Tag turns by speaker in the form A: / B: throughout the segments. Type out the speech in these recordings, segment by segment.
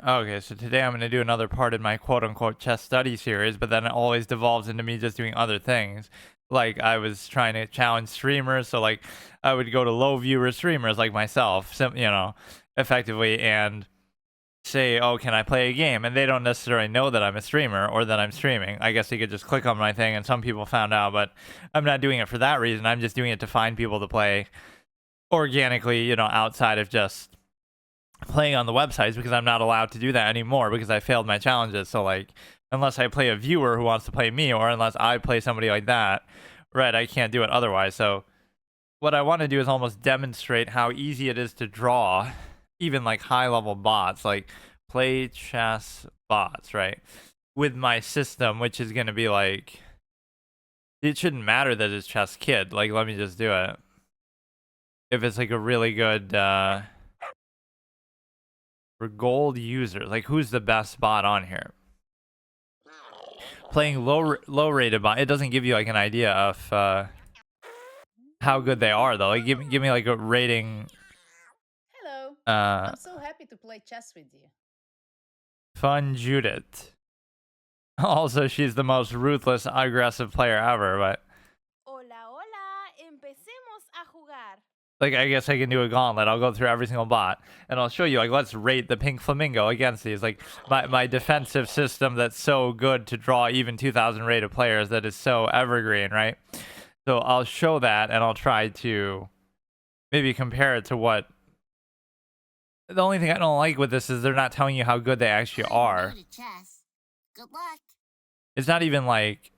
A: Okay, so today I'm going to do another part in my quote-unquote chess study series, but then it always devolves into me just doing other things. Like, I was trying to challenge streamers, so, like, I would go to low viewer streamers like myself, effectively, and say, oh, can I play a game? And they don't necessarily know that I'm a streamer or that I'm streaming. I guess you could just click on my thing, and some people found out, but I'm not doing it for that reason. I'm just doing it to find people to play organically, outside of just playing on the websites, because I'm not allowed to do that anymore because I failed my challenges. So, like, unless I play a viewer who wants to play me, or unless I play somebody like that, right, I can't do it otherwise. So what I want to do is almost demonstrate how easy it is to draw even like high level bots, like play chess bots, right, with my system, which is going to be like, it shouldn't matter that it's chess kid. Like, let me just do it. If it's like a really good for gold users, like, who's the best bot on here? Playing low rated bot, it doesn't give you like an idea of how good they are, though. Like, give me like a rating.
B: Hello. I'm so happy to play chess with you.
A: Fun Judith. Also, she's the most ruthless, aggressive player ever, but
C: Hola, hola, empecemos a jugar.
A: like, I guess I can do a gauntlet. I'll go through every single bot, and I'll show you, like, let's rate the pink flamingo against these. Like, my defensive system that's so good to draw even 2,000 rated players, that is so evergreen, right? So I'll show that, and I'll try to maybe compare it to what... The only thing I don't like with this is they're not telling you how good they actually are.
C: Good luck.
A: It's not even like...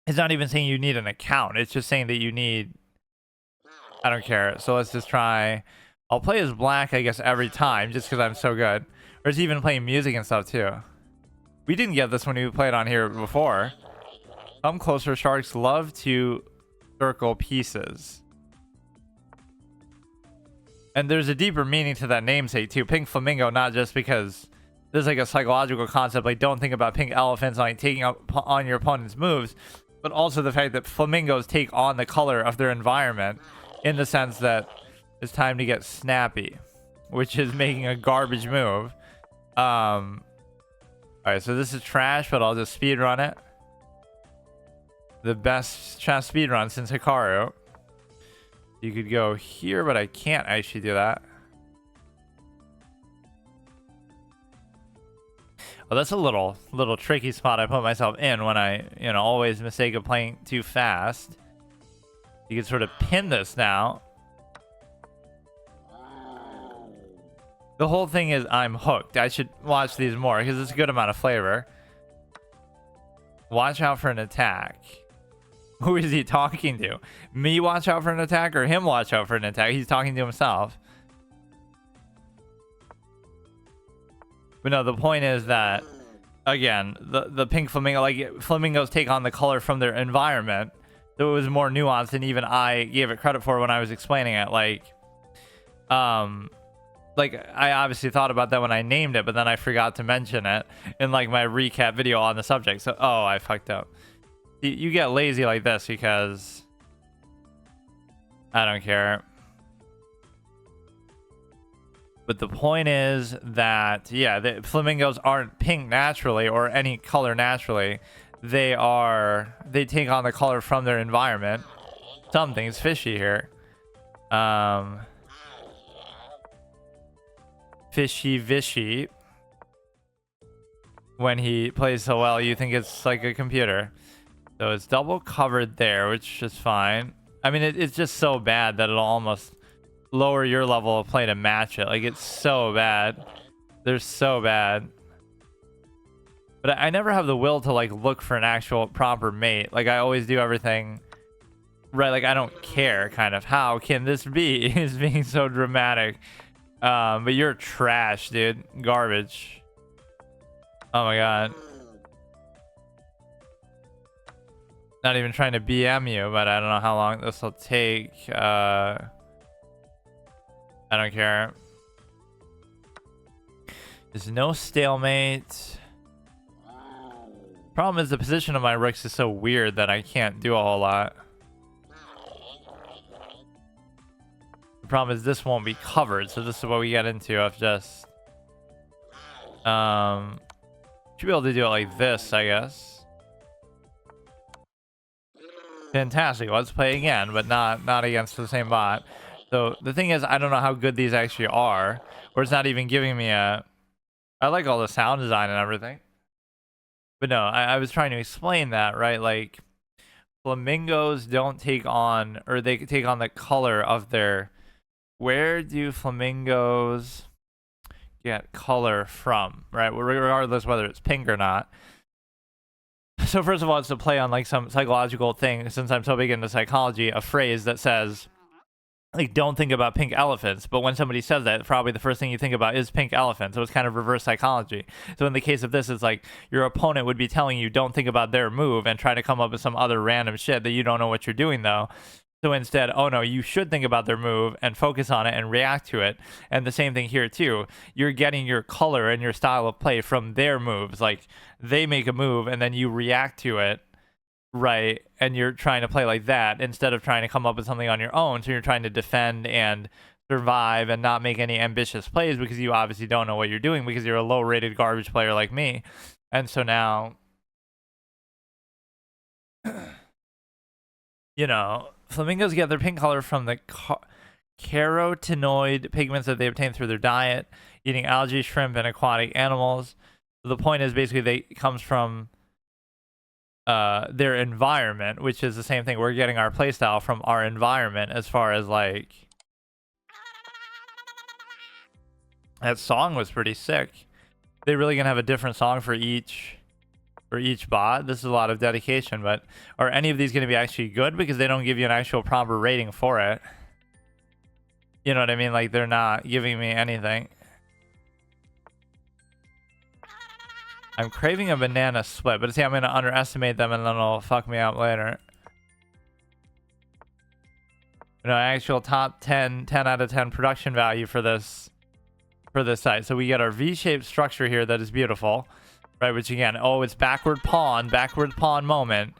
A: It's not even saying you need an account. It's just saying that you need... I don't care. So let's just try... I'll play as black, I guess, every time, just because I'm so good. Or it's even playing music and stuff, too. We didn't get this when we played on here before. Come closer, sharks love to circle pieces. And there's a deeper meaning to that namesake, too. Pink flamingo, not just because there's like a psychological concept, like, don't think about pink elephants, like, taking up on your opponent's moves, but also the fact that flamingos take on the color of their environment, in the sense that it's time to get snappy, which is making a garbage move. Alright, so this is trash, but I'll just speed run it. The best chess speed run since Hikaru. You could go here, but I can't actually do that. Oh, that's a little tricky spot I put myself in when I, always mistake of playing too fast. You can sort of pin this now. The whole thing is I'm hooked. I should watch these more because it's a good amount of flavor. Watch out for an attack. Who is he talking to? Me watch out for an attack, or him watch out for an attack? He's talking to himself. But no, the point is that, again, the pink flamingo, like, flamingos take on the color from their environment. So it was more nuanced than even I gave it credit for when I was explaining it. Like, I obviously thought about that when I named it, but then I forgot to mention it in, like, my recap video on the subject. So, oh, I fucked up. You get lazy like this because I don't care. But the point is that, yeah, the flamingos aren't pink naturally or any color naturally. They take on the color from their environment. Something's fishy here. Fishy vishy. When he plays so well, you think it's like a computer. So it's double covered there, which is fine. I mean, it's just so bad that it'll almost lower your level of play to match it. Like, it's so bad. They're so bad. But I never have the will to, like, look for an actual proper mate. Like, I always do everything right. Like, I don't care, kind of. How can this be? It's being so dramatic. But you're trash, dude. Garbage. Oh my god. Not even trying to BM you, but I don't know how long this will take. I don't care. There's no stalemate. Problem is, the position of my rooks is so weird that I can't do a whole lot. The problem is this won't be covered, so this is what we get into of just Should be able to do it like this, I guess. Fantastic. Let's play again, but not against the same bot. So the thing is, I don't know how good these actually are, or it's not even giving me a... I like all the sound design and everything. But no, I was trying to explain that, right? Like, flamingos don't take on, or they take on the color of their... Where do flamingos get color from, right? Regardless whether it's pink or not. So first of all, it's to play on like some psychological thing, since I'm so big into psychology, a phrase that says, like, don't think about pink elephants. But when somebody says that, probably the first thing you think about is pink elephant. So it's kind of reverse psychology. So in the case of this, it's like your opponent would be telling you, don't think about their move and try to come up with some other random shit that you don't know what you're doing, though. So instead, oh no, you should think about their move and focus on it and react to it. And the same thing here too. You're getting your color and your style of play from their moves. Like, they make a move and then you react to it, right? And you're trying to play like that instead of trying to come up with something on your own. So you're trying to defend and survive and not make any ambitious plays because you obviously don't know what you're doing because you're a low-rated garbage player like me. And so now, you know, flamingos get their pink color from the carotenoid pigments that they obtain through their diet, eating algae, shrimp, and aquatic animals. So the point is basically it comes from their environment, which is the same thing. We're getting our playstyle from our environment as far as like... That song was pretty sick. They really gonna have a different song for each bot? This is a lot of dedication, but are any of these going to be actually good because they don't give you an actual proper rating for it? You know what I mean? Like, they're not giving me anything. I'm craving a banana split, but see, I'm going to underestimate them and then it'll fuck me up later. You know, actual top 10 out of 10 production value for this site. So we get our V-shaped structure here that is beautiful. Right, which again, oh, it's backward pawn moment.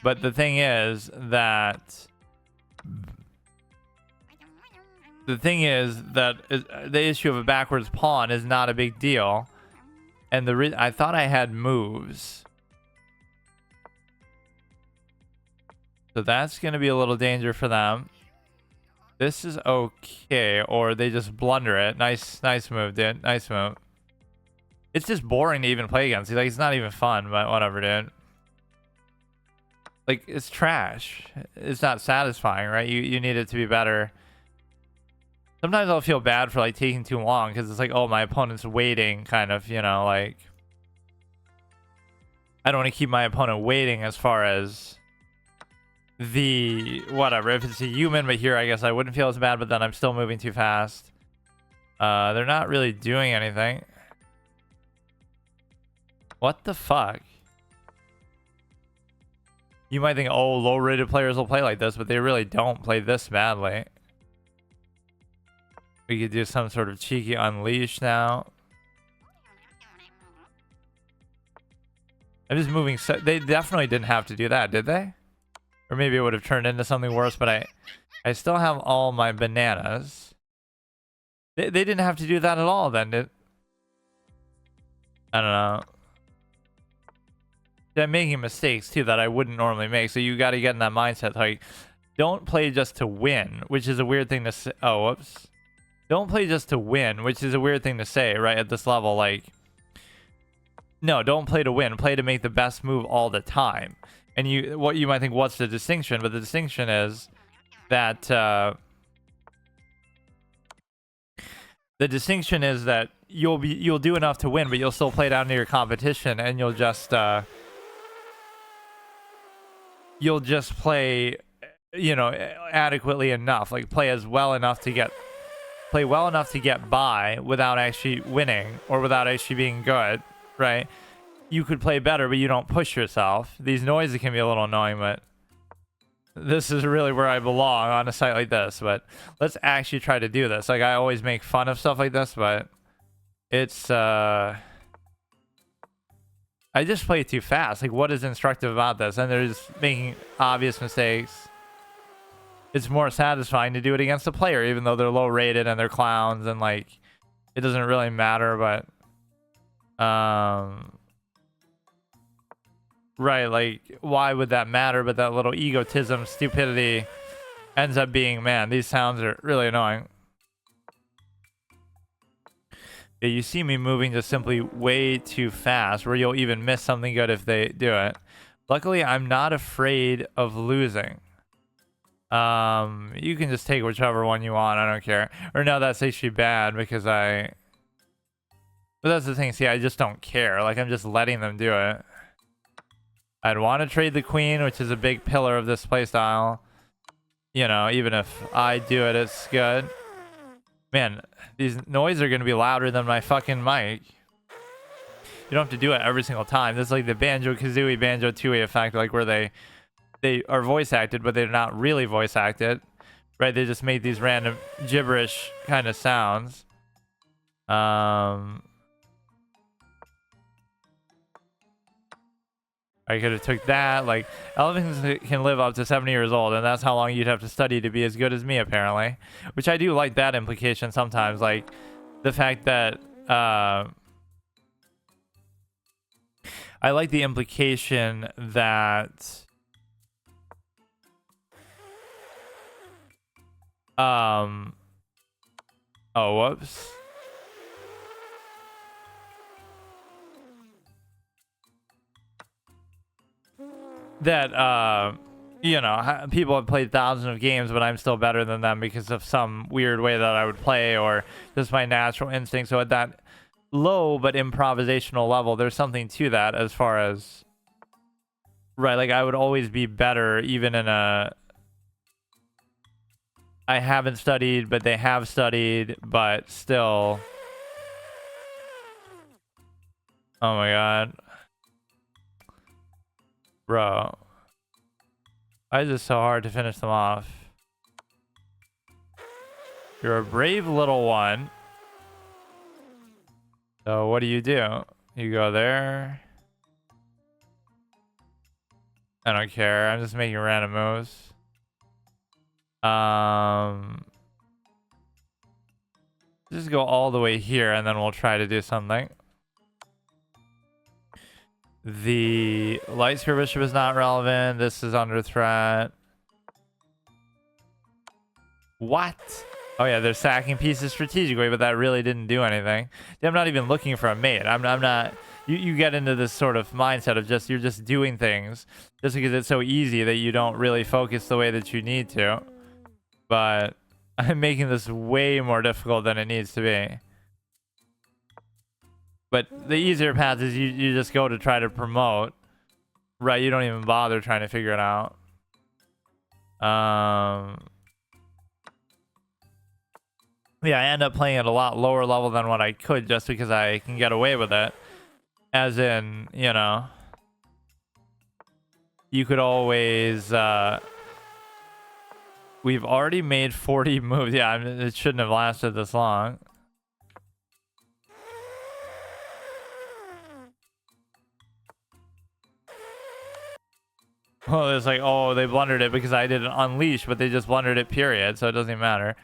A: But the thing is that the issue of a backwards pawn is not a big deal. And I thought I had moves. So that's going to be a little danger for them. This is okay, or they just blunder it. Nice move, dude. Nice move. It's just boring to even play against. Like, it's not even fun, but whatever, dude. Like, it's trash. It's not satisfying, right? You need it to be better. Sometimes I'll feel bad for, like, taking too long because it's like, oh, my opponent's waiting, kind of, you know, like... I don't want to keep my opponent waiting as far as the... Whatever, if it's a human, but here I guess I wouldn't feel as bad, but then I'm still moving too fast. They're not really doing anything. What the fuck? You might think, oh, low-rated players will play like this, but they really don't play this badly. We could do some sort of cheeky unleash now. I'm just moving. They definitely didn't have to do that, did they? Or maybe it would have turned into something worse, but I still have all my bananas. They didn't have to do that at all then, did... I don't know. I'm making mistakes too that I wouldn't normally make, so you got to get in that mindset. Like, don't play just to win, which is a weird thing to say. Oh, whoops. Don't play just to win, which is a weird thing to say, right, at this level. Like, no, don't play to win. Play to make the best move all the time. And you might think, what's the distinction? But the distinction is that you'll do enough to win, but you'll still play down to your competition, and you'll just play, you know, adequately enough. Like, play well enough to get by without actually winning or without actually being good, right? You could play better, but you don't push yourself. These noises can be a little annoying, but this is really where I belong on a site like this. But let's actually try to do this. Like, I always make fun of stuff like this, but it's I just play too fast. Like, what is instructive about this? And they're just making obvious mistakes. It's more satisfying to do it against a player, even though they're low rated and they're clowns, and like, it doesn't really matter. But Right, like, why would that matter? But that little egotism, stupidity ends up being, man, these sounds are really annoying. Yeah, you see me moving just simply way too fast, where you'll even miss something good if they do it. Luckily, I'm not afraid of losing. You can just take whichever one you want. I don't care. Or no, that's actually bad because but that's the thing. See, I just don't care. Like, I'm just letting them do it. I'd want to trade the queen, which is a big pillar of this playstyle. You know, even if I do it, it's good. Man, these noises are going to be louder than my fucking mic. You don't have to do it every single time. This is like the Banjo-Kazooie, Banjo-Tooie effect, like where they are voice acted, but they're not really voice acted. Right? They just make these random gibberish kind of sounds. I could have took that. Like, elephants can live up to 70 years old, and that's how long you'd have to study to be as good as me, apparently. Which I do like that implication sometimes. Like, the fact that... I like the implication that... Oh, whoops. That, you know, people have played thousands of games, but I'm still better than them because of some weird way that I would play or just my natural instinct. So at that low but improvisational level, there's something to that as far as... Right, like I would always be better even in a... I haven't studied, but they have studied, but still... Oh my god. Bro. Why is it so hard to finish them off? You're a brave little one. So what do? You go there. I don't care. I'm just making random moves. Just go all the way here and then we'll try to do something. The light spear bishop is not relevant. This is under threat. What? Oh yeah, they're sacking pieces strategically, but that really didn't do anything. I'm not even looking for a mate. I'm not. You get into this sort of mindset of you're just doing things just because it's so easy that you don't really focus the way that you need to. But I'm making this way more difficult than it needs to be. But the easier path is you just go to try to promote. Right, you don't even bother trying to figure it out. Yeah, I end up playing at a lot lower level than what I could just because I can get away with it. As in, you know, you could always... We've already made 40 moves. Yeah, I mean, it shouldn't have lasted this long. Well, it's like, oh, they blundered it because I didn't unleash, but they just blundered it, period. So it doesn't matter.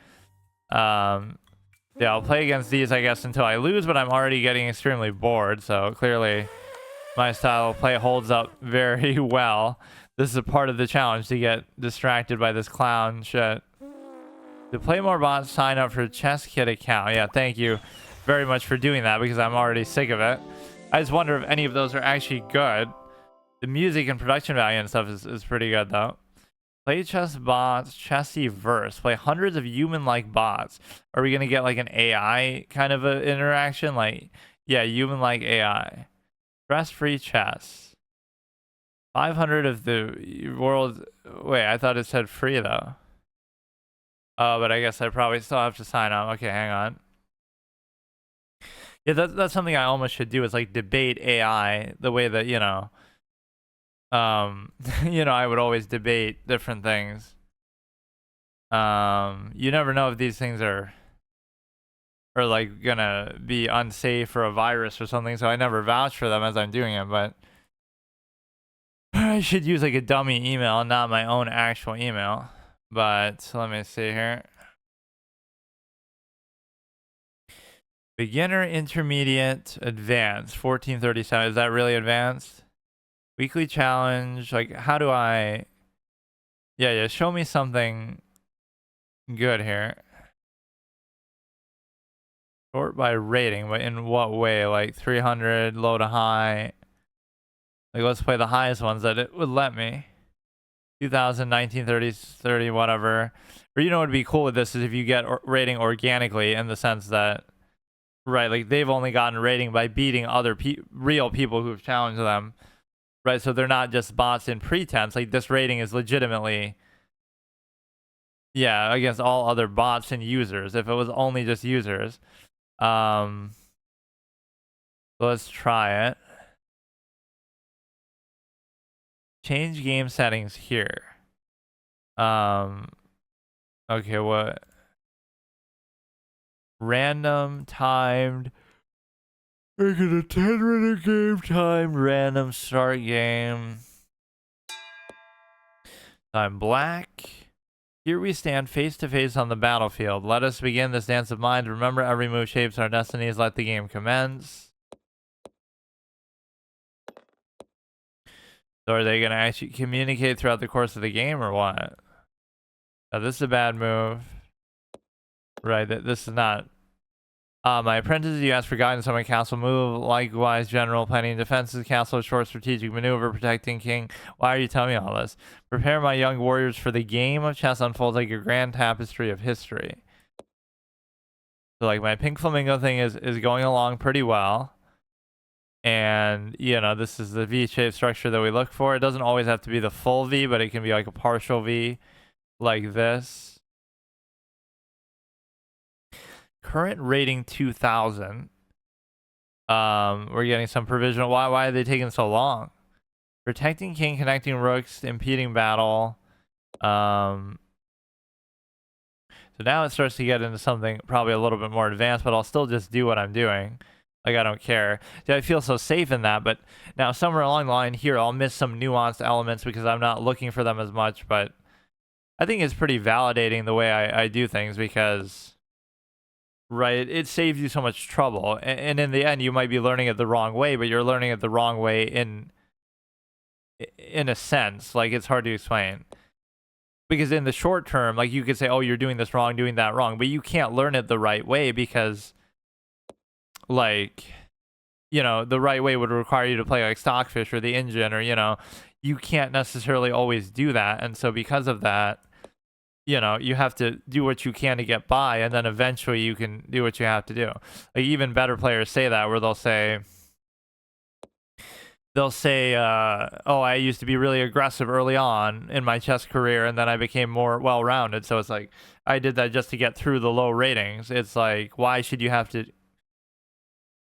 A: Yeah, I'll play against these, I guess, until I lose, but I'm already getting extremely bored. So clearly my style of play holds up very well. This is a part of the challenge to get distracted by this clown shit. To play more bots, sign up for a Chess Kit account. Yeah, thank you very much for doing that because I'm already sick of it. I just wonder if any of those are actually good. The music and production value and stuff is pretty good, though. Play chess bots, chessy verse. Play hundreds of human-like bots. Are we going to get like an AI kind of a interaction? Like, yeah, human-like AI. Stress-free chess. 500 of the world... Wait, I thought it said free, though. Oh, but I guess I probably still have to sign up. Okay, hang on. Yeah, that's something I almost should do is like debate AI the way that, you know... you know, I would always debate different things. You never know if these things are like gonna be unsafe or a virus or something, so I never vouch for them as I'm doing it, but I should use like a dummy email, not my own actual email. But let me see here. Beginner, intermediate, advanced. 1437. Is that really advanced? Weekly challenge. Like, how do I... Yeah, show me something good here. Sort by rating, but in what way? Like 300, low to high. Like, let's play the highest ones that it would let me. 2000, 19, 30, 30, whatever. Or you know what would be cool with this is if you get rating organically, in the sense that, right, like they've only gotten rating by beating other real people who've challenged them. Right, so they're not just bots in pretense. Like, this rating is legitimately, yeah, against all other bots and users. If it was only just users. Let's try it. Change game settings here. Okay, what? Random, timed. Make it a 10-minute game time. Random start game. I'm black. Here we stand face to face on the battlefield. Let us begin this dance of mind. Remember, every move shapes our destinies. Let the game commence. So are they going to actually communicate throughout the course of the game or what? Now, this is a bad move. Right, this is not... my apprentices, you ask for guidance on my castle move. Likewise, general planning and defenses, castle, short strategic maneuver, protecting king. Why are you telling me all this? Prepare my young warriors for the game of chess unfolds like a grand tapestry of history. So, like, my pink flamingo thing is going along pretty well. And, you know, this is the V-shaped structure that we look for. It doesn't always have to be the full V, but it can be like a partial V, like this. Current rating 2000. We're getting some provisional. Why are they taking so long? Protecting king, connecting rooks, impeding battle. So now it starts to get into something probably a little bit more advanced, but I'll still just do what I'm doing. Like, I don't care. I feel so safe in that, but now somewhere along the line here, I'll miss some nuanced elements because I'm not looking for them as much, but I think it's pretty validating the way I do things because, right, it saves you so much trouble. And in the end, you might be learning it the wrong way, but you're learning it the wrong way in a sense. Like, it's hard to explain. Because in the short term, like, you could say, oh, you're doing this wrong, doing that wrong, but you can't learn it the right way because, like, you know, the right way would require you to play like Stockfish or the engine, or, you know, you can't necessarily always do that. And so because of that, you know, you have to do what you can to get by, and then eventually you can do what you have to do. Like, even better players say that, where they'll say, oh, I used to be really aggressive early on in my chess career, and then I became more well-rounded. So it's like, I did that just to get through the low ratings. It's like, why should you have to,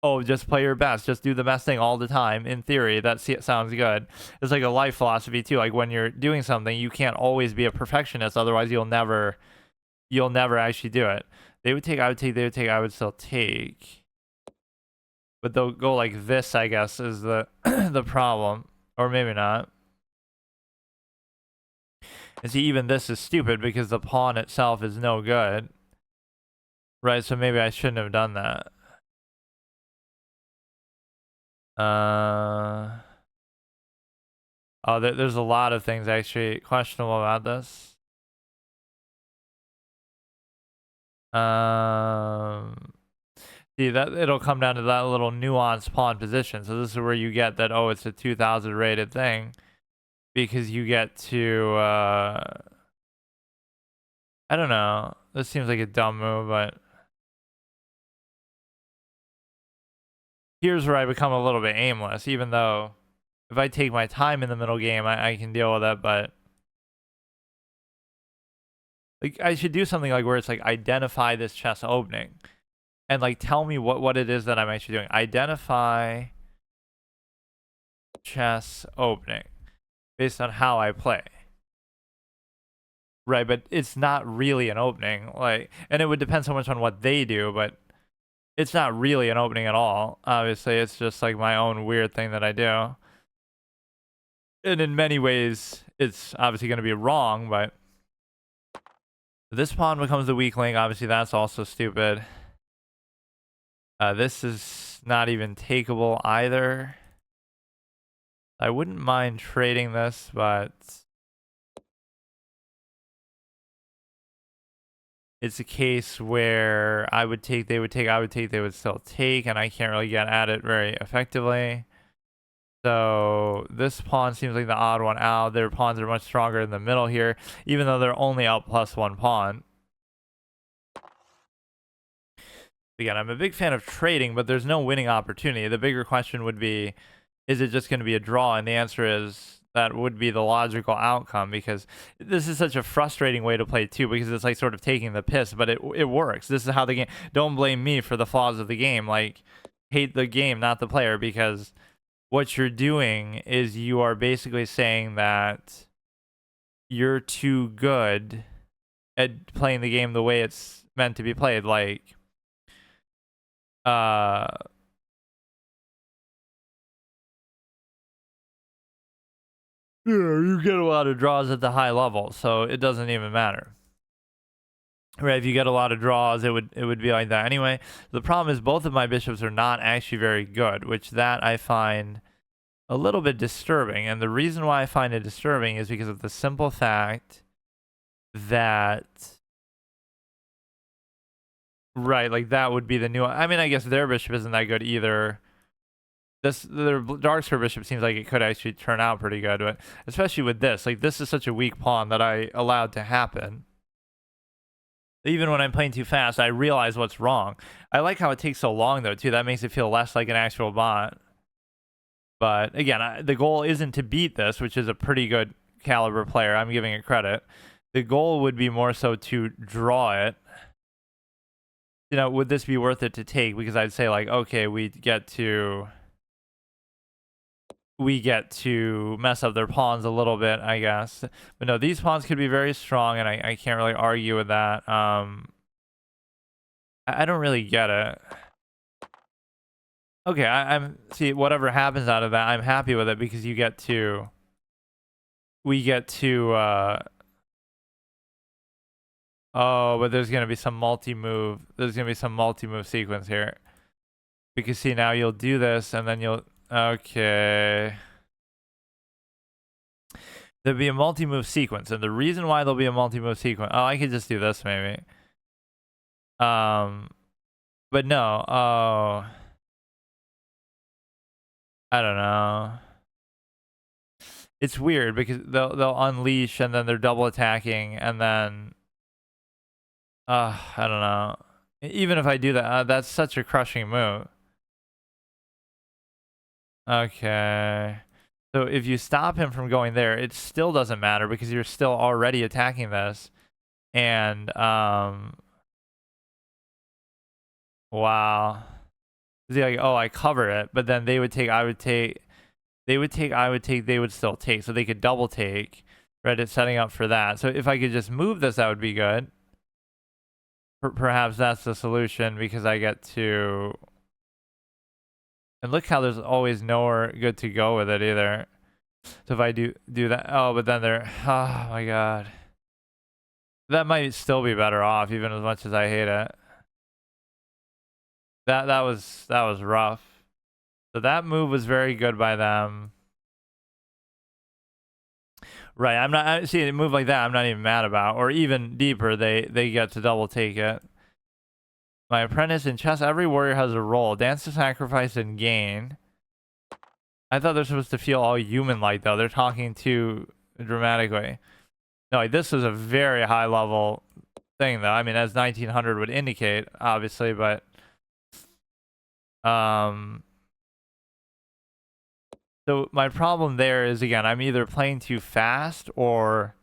A: oh, just play your best, just do the best thing all the time? In theory, that sounds good. It's like a life philosophy too. Like, when you're doing something, you can't always be a perfectionist, otherwise you'll never actually do it. They would take, I would take, they would take, I would still take. But they'll go like this, I guess, is the the problem. Or maybe not. And see, even this is stupid because the pawn itself is no good. Right, so maybe I shouldn't have done that. Oh, there's a lot of things actually questionable about this. See, that it'll come down to that little nuanced pawn position. So this is where you get that, oh, it's a 2000 rated thing, because you get to I don't know. This seems like a dumb move, but here's where I become a little bit aimless, even though if I take my time in the middle game, I can deal with it, but like, I should do something like where it's like, identify this chess opening and like tell me what it is that I'm actually doing. Identify chess opening based on how I play. Right, but it's not really an opening. Like, and it would depend so much on what they do, but it's not really an opening at all. Obviously, it's just like my own weird thing that I do. And in many ways, it's obviously going to be wrong, but this pawn becomes the weak link. Obviously, that's also stupid. This is not even takeable either. I wouldn't mind trading this, but it's a case where I would take, they would take, I would take, they would still take, and I can't really get at it very effectively. So this pawn seems like the odd one out. Their pawns are much stronger in the middle here, even though they're only out +1 pawn. Again, I'm a big fan of trading, but there's no winning opportunity. The bigger question would be, is it just going to be a draw? And the answer is that would be the logical outcome, because this is such a frustrating way to play too, because it's like sort of taking the piss, but it works. This is how the game, don't blame me for the flaws of the game. Like, hate the game, not the player, because what you're doing is you are basically saying that you're too good at playing the game the way it's meant to be played. Like, yeah, you get a lot of draws at the high level, so it doesn't even matter. Right, if you get a lot of draws, it would be like that anyway. The problem is both of my bishops are not actually very good, which that I find a little bit disturbing. And the reason why I find it disturbing is because of the simple fact that, right, like that would be the new, I mean, I guess their bishop isn't that good either. Their dark square bishop seems like it could actually turn out pretty good, but especially with this, like this is such a weak pawn that I allowed to happen. Even when I'm playing too fast, I realize what's wrong. I like how it takes so long though too. That makes it feel less like an actual bot. But again, the goal isn't to beat this, which is a pretty good caliber player. I'm giving it credit. The goal would be more so to draw it. You know, would this be worth it to take? Because I'd say like, okay, we get to mess up their pawns a little bit, I guess. But no, these pawns could be very strong, and I can't really argue with that. I don't really get it. Okay, I'm see, whatever happens out of that, I'm happy with it, because we get to oh, but there's gonna be some multi-move sequence here, because see, now you'll do this and then you'll, okay, there'll be a multi-move sequence, and the reason why there'll be a multi-move sequence, oh, I could just do this maybe, but no, oh, I don't know. It's weird because they'll unleash and then they're double attacking, and then I don't know. Even if I do that, that's such a crushing move. Okay. So if you stop him from going there, it still doesn't matter because you're still already attacking this. And wow. Is he like, oh, I cover it, but then they would take, I would take, they would take, I would take, they would still take. So they could double take. Right, it's setting up for that. So if I could just move this, that would be good. Perhaps that's the solution, because I get to, and look how there's always nowhere good to go with it either. So if I do that, oh, but then they're, oh my god, that might still be better off, even as much as I hate it. That was rough. So that move was very good by them. Right, I'm not, see, a move like that I'm not even mad about, or even deeper, they get to double take it. My apprentice in chess, every warrior has a role. Dance to sacrifice and gain. I thought they're supposed to feel all human-like though. They're talking too dramatically. No, like, this is a very high level thing though. I mean, as 1900 would indicate, obviously, but so my problem there is, again, I'm either playing too fast, or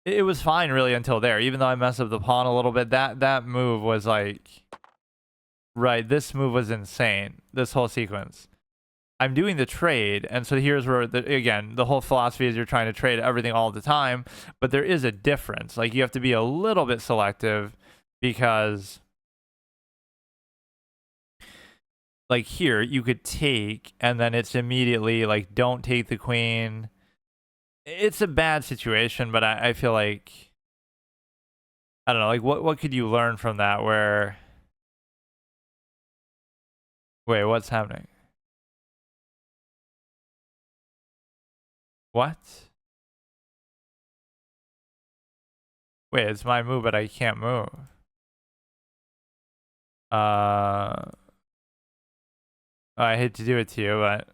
A: it was fine really until there. Even though I messed up the pawn a little bit, that move was like, right, this move was insane. This whole sequence. I'm doing the trade, and so here's where, again, the whole philosophy is you're trying to trade everything all the time, but there is a difference. Like, you have to be a little bit selective, because like here, you could take, and then it's immediately like, don't take the queen. It's a bad situation, but I feel like I don't know, like what could you learn from that where wait, what's happening? What? Wait, it's my move, but I can't move. I hate to do it to you, but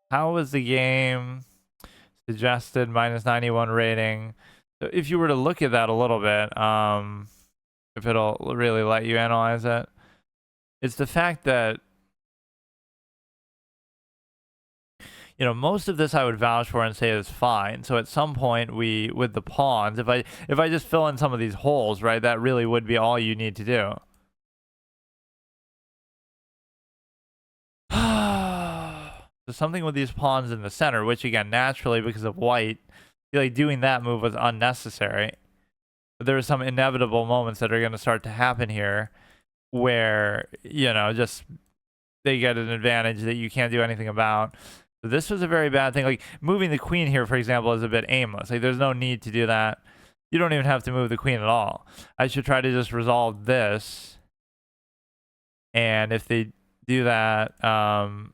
A: how was the game suggested -91 rating? So if you were to look at that a little bit, if it'll really let you analyze it, it's the fact that, you know, most of this I would vouch for and say is fine. So at some point with the pawns, if I just fill in some of these holes, right, that really would be all you need to do. So something with these pawns in the center, which again, naturally, because of white, I feel like doing that move was unnecessary. But there are some inevitable moments that are going to start to happen here where, you know, just they get an advantage that you can't do anything about. So this was a very bad thing. Like moving the queen here, for example, is a bit aimless. Like there's no need to do that. You don't even have to move the queen at all. I should try to just resolve this. And if they do that, so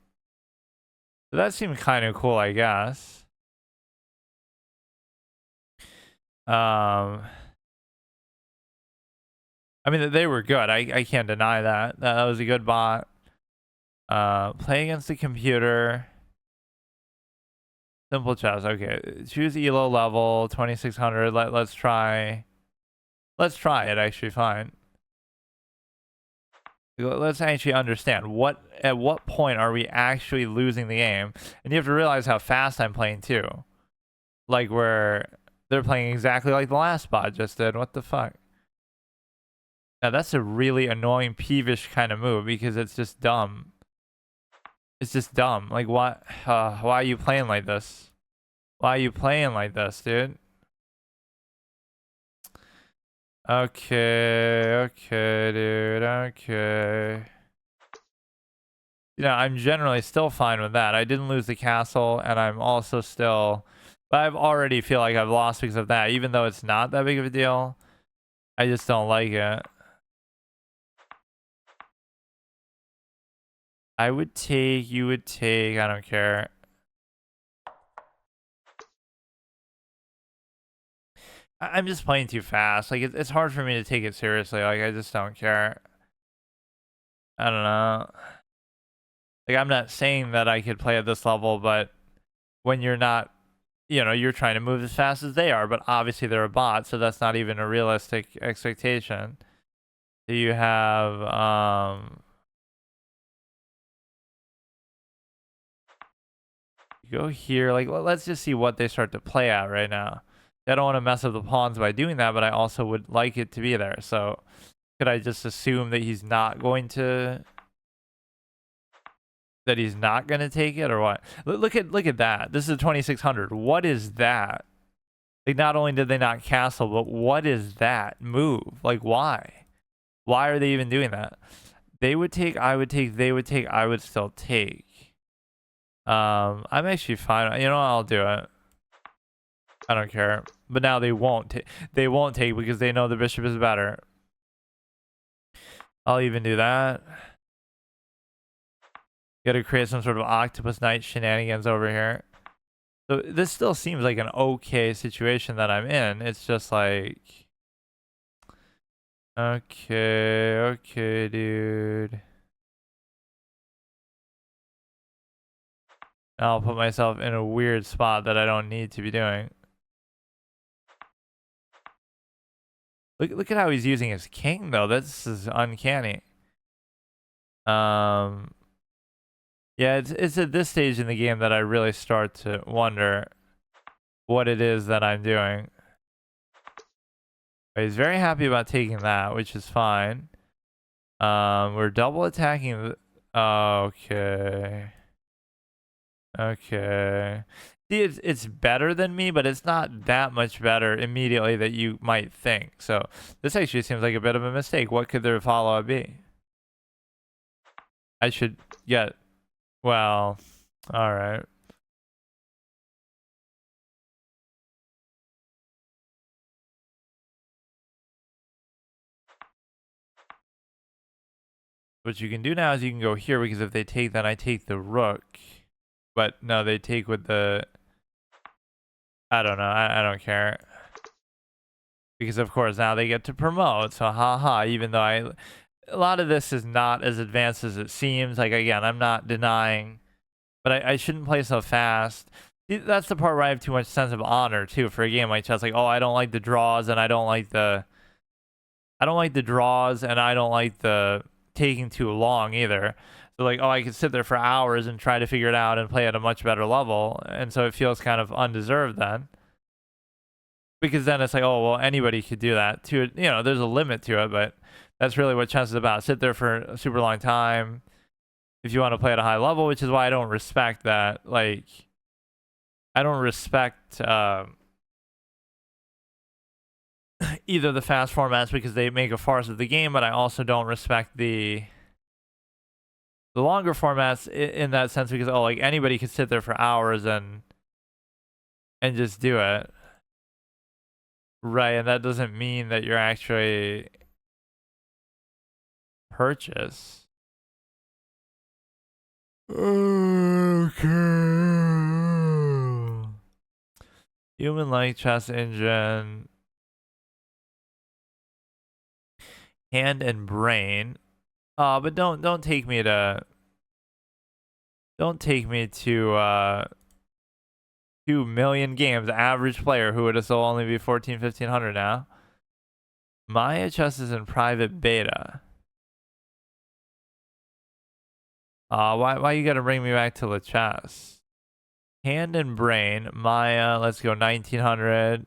A: that seemed kind of cool, I guess. I mean, they were good. I can't deny that. That was a good bot. Play against the computer. Simple chess. Okay. Choose ELO level 2600. Let's try. Let's try it. Actually, fine. Let's actually understand at what point are we actually losing the game, and you have to realize how fast I'm playing too. Like where they're playing exactly like the last bot just did. What the fuck? Now that's a really annoying, peevish kind of move because it's just dumb. It's just dumb. Like what? Why are you playing like this? Why are you playing like this, dude? Okay, dude, okay. You know, I'm generally still fine with that. I didn't lose the castle, and I'm also still... But I already feel like I've lost because of that. Even though it's not that big of a deal, I just don't like it. I would take, you would take, I don't care. I'm just playing too fast. Like, it's hard for me to take it seriously. Like, I just don't care. I don't know. Like, I'm not saying that I could play at this level, but when you're not, you know, you're trying to move as fast as they are, but obviously they're a bot, so that's not even a realistic expectation. Do you have, go here, like, let's just see what they start to play at right now. I don't want to mess up the pawns by doing that, but I also would like it to be there. So could I just assume that he's not going to take it or what? Look at that. This is 2600. What is that? Like not only did they not castle, but what is that move? Like why? Why are they even doing that? They would take, I would take, they would take, I would still take. I'm actually fine. You know what? I'll do it. I don't care. But now they won't take because they know the bishop is better. I'll even do that. Gotta create some sort of octopus knight shenanigans over here. So this still seems like an okay situation that I'm in. It's just like... Okay, dude. I'll put myself in a weird spot that I don't need to be doing. Look at how he's using his king though. This is uncanny. Yeah, it's at this stage in the game that I really start to wonder what it is that I'm doing. But he's very happy about taking that, which is fine. We're double attacking the... Okay. Okay. See, it's better than me, but it's not that much better immediately that you might think. So this actually seems like a bit of a mistake. What could their follow-up be? I should get... Well, all right. What you can do now is you can go here, because if they take, then I take the rook. But no, they take with the... I don't know. I don't care. Because, of course, now they get to promote. So, haha, even though a lot of this is not as advanced as it seems. Like, again, I'm not denying. But I shouldn't play so fast. That's the part where I have too much sense of honor, too, for a game like chess. Like, oh, I don't like the draws, and I don't like the... I don't like the draws, and I don't like the taking too long, either. So, like, oh, I could sit there for hours and try to figure it out and play at a much better level. And so it feels kind of undeserved then. Because then it's like, oh, well, anybody could do that. There's a limit to it, but that's really what chess is about. Sit there for a super long time if you want to play at a high level, which is why I don't respect that. Like, I don't respect either the fast formats because they make a farce of the game, but I also don't respect the longer formats in that sense because, oh, like, anybody could sit there for hours and just do it. Right, and that doesn't mean that you're actually purchase. Okay. Human-like chess engine. Hand and brain. But don't take me to 2 million games. Average player who would have still only be 1500 now. Maya chess is in private beta. Why you gotta bring me back to the chess? Hand and brain. Maya. Let's go 1900.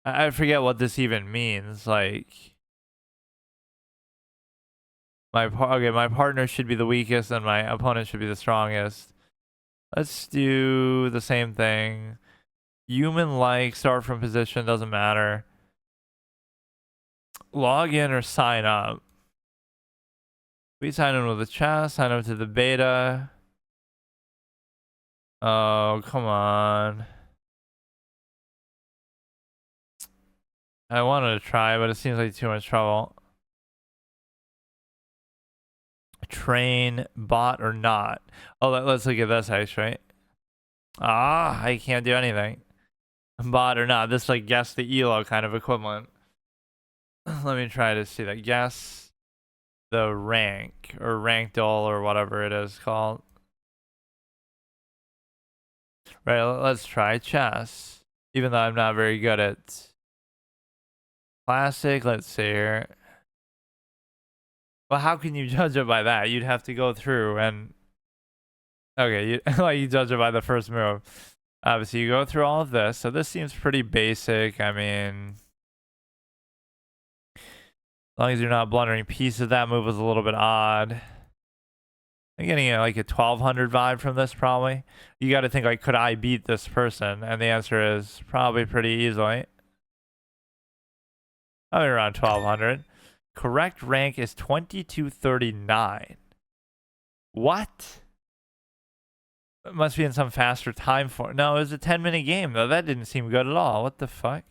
A: I forget what this even means. Like, my partner should be the weakest and my opponent should be the strongest. Let's do the same thing. Human-like, start from position, doesn't matter. Log in or sign up. We sign in with the chat, sign up to the beta. Oh, come on. I wanted to try, but it seems like too much trouble. Train, bot or not. Oh, let's look at this actually. I can't do anything. Bot or not. This like guess the elo kind of equivalent. Let me try to see that. Guess the rank or ranked all or whatever it is called. Right, let's try chess. Even though I'm not very good at classic. Let's see here. Well, how can you judge it by that? You'd have to go through and... Okay, you judge it by the first move. Obviously, you go through all of this. So this seems pretty basic. I mean... As long as you're not blundering pieces, that move was a little bit odd. I'm getting like a 1200 vibe from this probably. You got to think like, could I beat this person? And the answer is probably pretty easily. Probably around 1200. Correct rank is 2239. What? It must be in some faster time for. No, it was a 10-minute game though. That didn't seem good at all. What the fuck?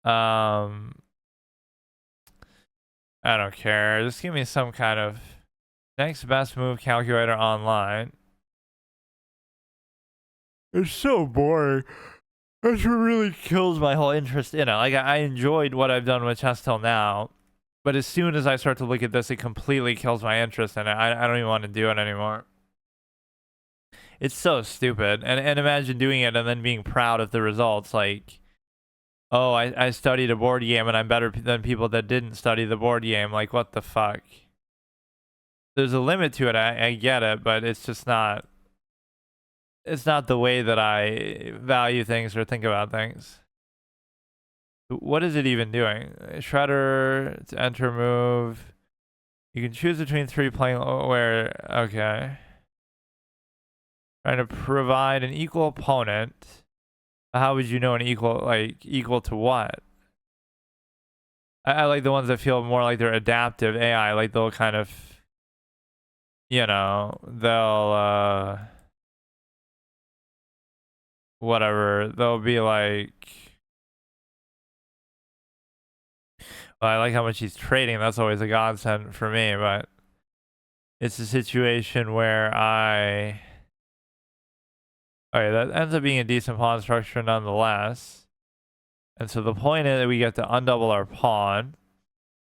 A: I don't care. Just give me some kind of next best move calculator online. It's so boring. That's what really kills my whole interest in it. Like, I enjoyed what I've done with chess till now, but as soon as I start to look at this, it completely kills my interest in it. I don't even want to do it anymore. It's so stupid. And imagine doing it and then being proud of the results. Like, oh, I studied a board game and I'm better than people that didn't study the board game. Like, what the fuck? There's a limit to it. I get it, but it's just not... It's not the way that I value things or think about things. What is it even doing? Shredder, it's enter move. You can choose between 3 playing where, okay. Trying to provide an equal opponent. How would you know an equal, like, equal to what? I like the ones that feel more like they're adaptive AI, like they'll kind of, they'll, whatever, they'll be like, Well, I like how much he's trading. That's always a godsend for me, but it's a situation where I... Okay, that ends up being a decent pawn structure nonetheless. And so the point is that we get to undouble our pawn.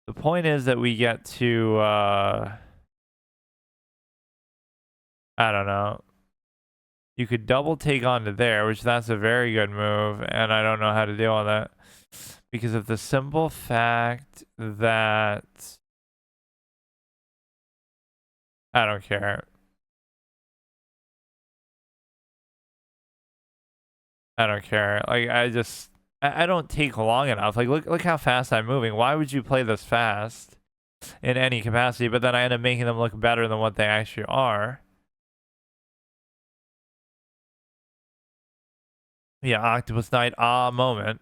A: The point is that we get to, I don't know. You could double take onto there, which that's a very good move, and I don't know how to deal with it. Because of the simple fact that... I don't care. I don't care. Like, I don't take long enough. Like, look how fast I'm moving. Why would you play this fast in any capacity? But then I end up making them look better than what they actually are. Yeah, Octopus Knight, moment.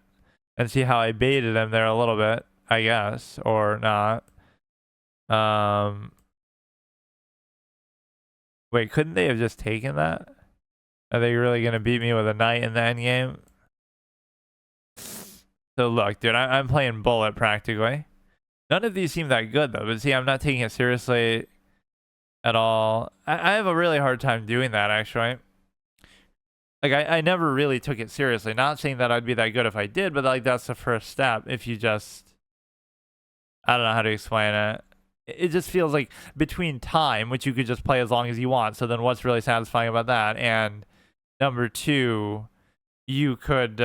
A: And see how I baited him there a little bit, I guess, or not. Wait, couldn't they have just taken that? Are they really going to beat me with a knight in the end game? So look, dude, I'm playing bullet practically. None of these seem that good, though. But see, I'm not taking it seriously at all. I have a really hard time doing that, actually. Like, I never really took it seriously. Not saying that I'd be that good if I did, but, like, that's the first step. If you just... I don't know how to explain it. It just feels like between time, which you could just play as long as you want. So then what's really satisfying about that? And number two, you could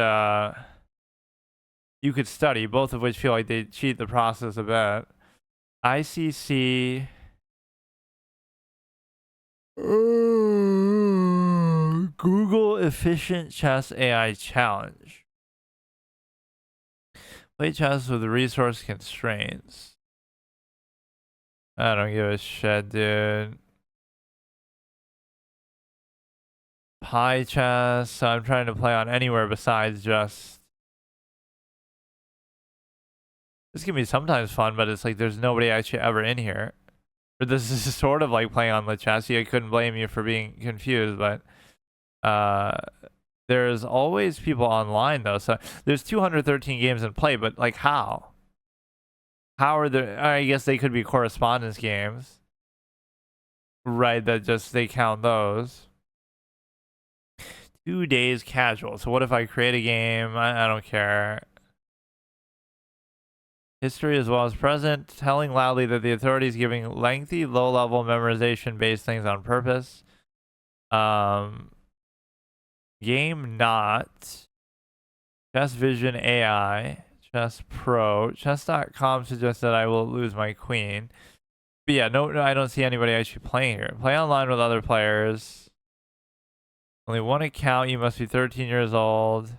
A: study, both of which feel like they cheat the process a bit. ICC. Google Efficient Chess AI Challenge. Play chess with resource constraints. I don't give a shit, dude. Pi chess. So I'm trying to play on anywhere besides just... This can be sometimes fun, but it's like there's nobody actually ever in here. Or this is sort of like playing on the chess. I couldn't blame you for being confused, but there's always people online though. So there's 213 games in play, but like how? How are there? I guess they could be correspondence games, right? That just they count those. 2 days casual. So what if I create a game? I don't care. History as well as present, telling loudly that the authorities giving lengthy, low-level memorization-based things on purpose. Game not. Chess Vision AI. Chess Pro. Chess.com suggests that I will lose my queen. But yeah, no, I don't see anybody actually playing here. Play online with other players. Only one account. You must be 13 years old.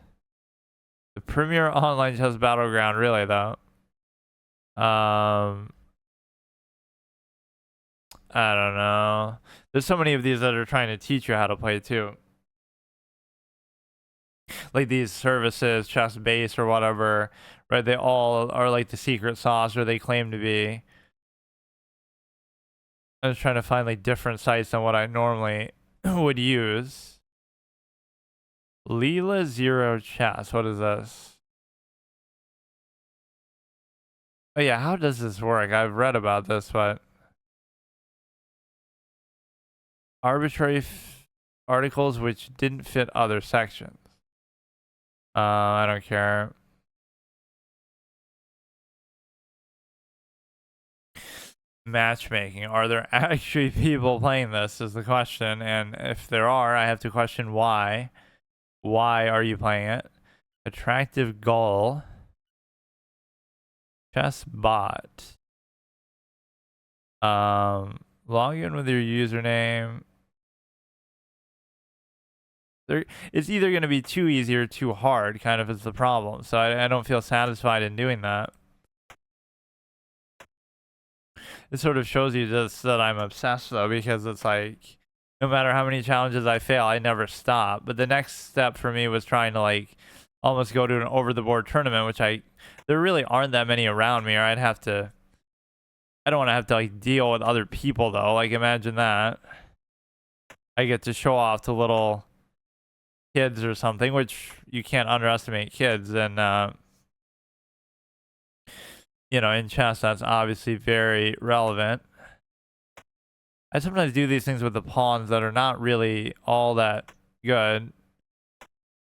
A: The premier online chess battleground, really, though. I don't know. There's so many of these that are trying to teach you how to play too. Like these services, Chess Base or whatever, right? They all are like the secret sauce, or they claim to be. I'm just trying to find like different sites than what I normally would use. Leela Zero Chess. What is this? Oh yeah, how does this work? I've read about this, but arbitrary articles which didn't fit other sections. I don't care. Matchmaking. Are there actually people playing this is the question, and if there are, I have to question why. Why are you playing it? Attractive goal. Chess bot. Log in with your username. It's either going to be too easy or too hard, kind of is the problem. So I don't feel satisfied in doing that. It sort of shows you just that I'm obsessed, though, because it's like, no matter how many challenges I fail, I never stop. But the next step for me was trying to, like, almost go to an over-the-board tournament, which there really aren't that many around me, or I don't want to have to, like, deal with other people, though. Like, imagine that. I get to show off to little kids or something, which you can't underestimate kids, and you know, in chess, that's obviously very relevant. I sometimes do these things with the pawns that are not really all that good.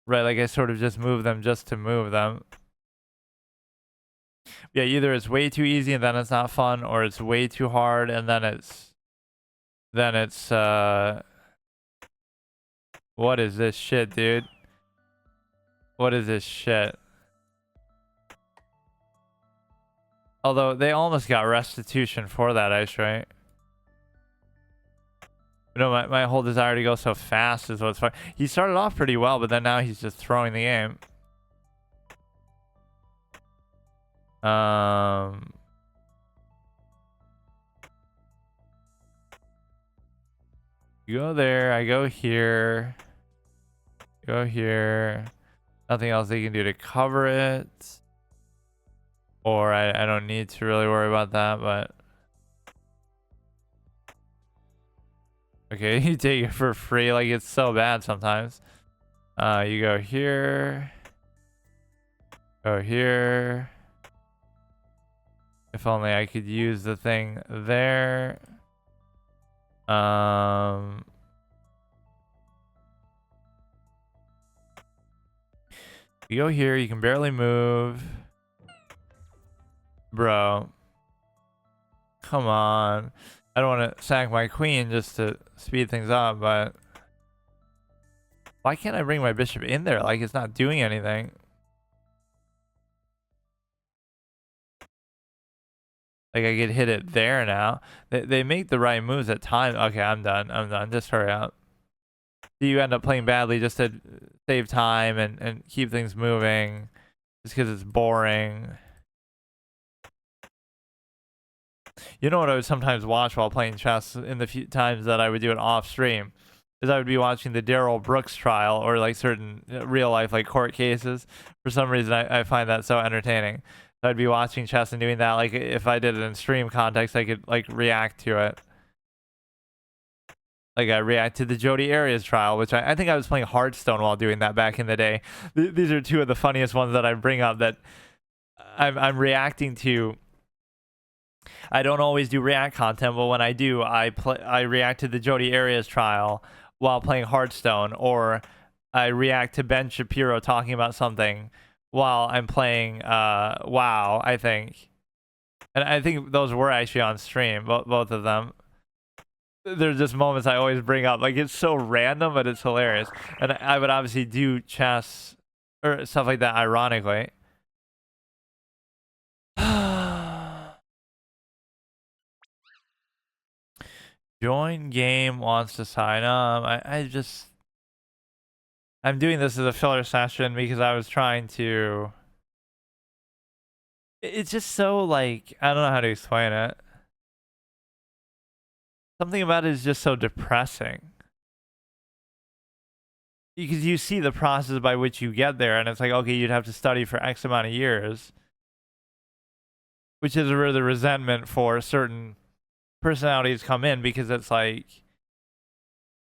A: Right, like I sort of just move them just to move them. Yeah, either it's way too easy and then it's not fun, or it's way too hard and then it's what is this shit, dude? What is this shit? Although they almost got restitution for that ice, right? You know, my whole desire to go so fast is what's fun. He started off pretty well, but then now he's just throwing the game. You go there, I go here. Go here. Nothing else they can do to cover it. Or I don't need to really worry about that, but... Okay, you take it for free. Like, it's so bad sometimes. You go here. Go here. If only I could use the thing there. You go here, you can barely move. Bro. Come on. I don't want to sack my queen just to speed things up, but... Why can't I bring my bishop in there? Like, it's not doing anything. Like, I could hit it there now. They make the right moves at times. Okay, I'm done. I'm done. Just hurry up. You end up playing badly just to save time and keep things moving. Just because it's boring. You know what I would sometimes watch while playing chess in the few times that I would do it off stream? Is I would be watching the Daryl Brooks trial or like certain real life like court cases. For some reason, I find that so entertaining. I'd be watching chess and doing that. Like if I did it in stream context, I could like react to it. Like I react to the Jodi Arias trial, which I think I was playing Hearthstone while doing that back in the day. These are two of the funniest ones that I bring up that I'm reacting to. I don't always do react content, but when I do, I react to the Jodi Arias trial while playing Hearthstone, or I react to Ben Shapiro talking about something while I'm playing WoW, I think. And I think those were actually on stream, both of them. There's just moments I always bring up. Like, it's so random, but it's hilarious. And I would obviously do chess or stuff like that ironically. Join game, wants to sign up. I'm doing this as a filler session because I was trying to... It's just so, like, I don't know how to explain it. Something about it is just so depressing. Because you see the process by which you get there, and it's like, okay, you'd have to study for X amount of years. Which is where the resentment for certain personalities come in, because it's like...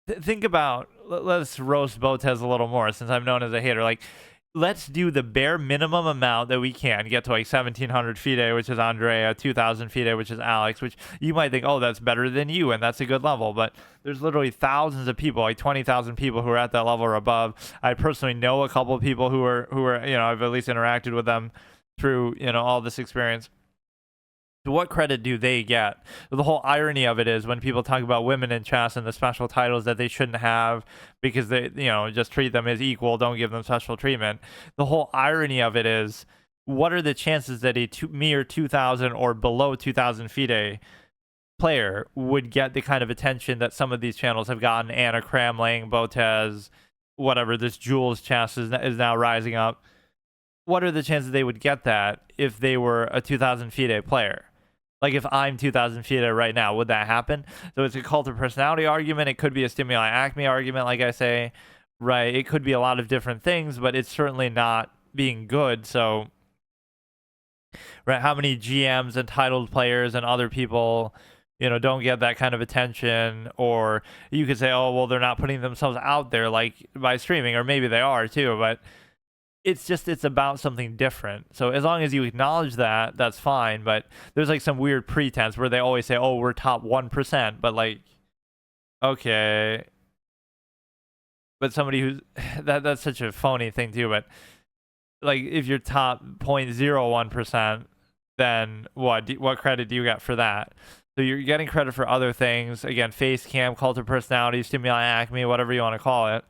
A: Think about... Let's roast Botez a little more, since I'm known as a hater. Like, let's do the bare minimum amount that we can. Get to like 1,700 FIDE, which is Andrea, 2,000 FIDE, which is Alex, which you might think, oh, that's better than you, and that's a good level. But there's literally thousands of people, like 20,000 people who are at that level or above. I personally know a couple of people who are, you know, I've at least interacted with them through, you know, all this experience. So what credit do they get? The whole irony of it is when people talk about women in chess and the special titles that they shouldn't have because they, you know, just treat them as equal, don't give them special treatment. The whole irony of it is, what are the chances that a mere 2,000 or below 2,000 FIDE player would get the kind of attention that some of these channels have gotten? Anna Kramling, Botez, whatever, this Jules chess is now rising up. What are the chances they would get that if they were a 2,000 FIDE player? Like, if I'm 2,000 FIDE right now, would that happen? So it's a cult of personality argument. It could be a stimuli acme argument, like I say, right? It could be a lot of different things, but it's certainly not being good. So, right, how many GMs and titled players and other people, you know, don't get that kind of attention? Or you could say, oh, well, they're not putting themselves out there, like, by streaming, or maybe they are too, but it's about something different. So as long as you acknowledge that, that's fine. But there's like some weird pretense where they always say, "Oh, we're top 1%," but like, okay, but somebody who's that's such a phony thing too. But like, if you're top 0.01%, then what credit do you get for that? So you're getting credit for other things. Again, face cam, cult of personality, stimuli, acme, whatever you want to call it.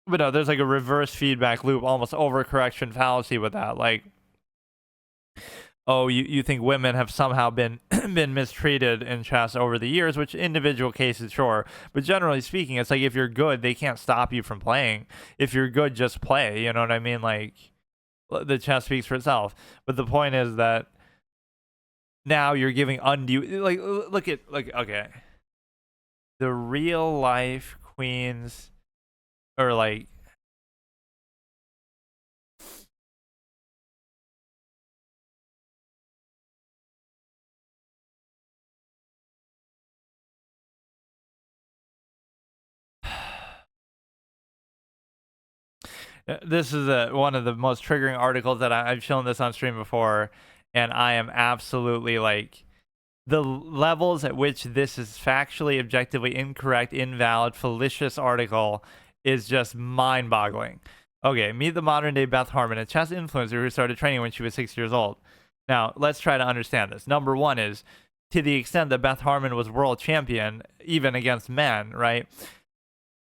A: But no, there's like a reverse feedback loop, almost overcorrection fallacy with that. Like, oh, you think women have somehow been been mistreated in chess over the years, which individual cases, sure. But generally speaking, it's like if you're good, they can't stop you from playing. If you're good, just play. You know what I mean? Like, the chess speaks for itself. But the point is that now you're giving undue, like, okay. The real life queens, or like, this is one of the most triggering articles that I've shown this on stream before, and I am absolutely like, the levels at which this is factually, objectively incorrect, invalid, fallacious article is just mind-boggling. Okay, meet the modern-day Beth Harmon, a chess influencer who started training when she was 6 years old. Now, let's try to understand this. Number one is, to the extent that Beth Harmon was world champion, even against men, right?